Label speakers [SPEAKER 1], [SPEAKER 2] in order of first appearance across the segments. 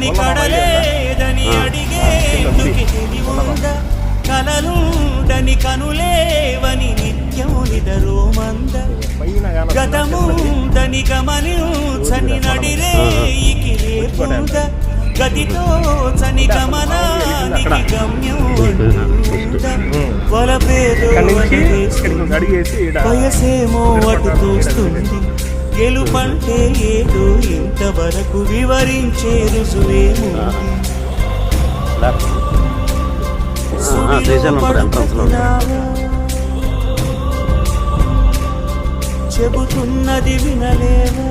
[SPEAKER 1] కడలేదని కడలేదని అడిగేందుకు తెలివుందా కలలుండని కనులేవని నిత్యం నిదరోమంద గతముందని గమనించని నడిరేయికి రేపుంద గతితో చని గమనానికి గమ్యం వలపేదో వయసేమో అటు చూస్తుంది గెలుపంటే ఏదో ఇంతవరకు వివరించే రుజువేమో చెబుతున్నది వినలేవా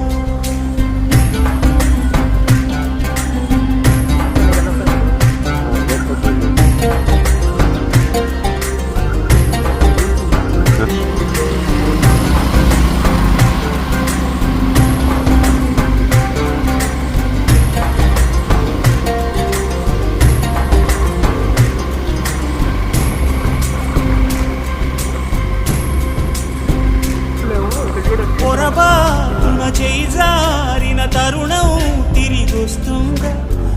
[SPEAKER 1] పొరబాటున చేయి జారిన తరుణం తిరిగొస్తుందా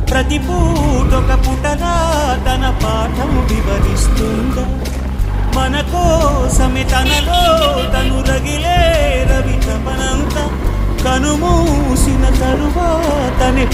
[SPEAKER 1] ప్రతి పూటొక పుటగా తన పాఠం వివరిస్తుందా మన కోసమే తనలో తను రగిలే రవి తపనంతా కనుమూసిన తరువాతనే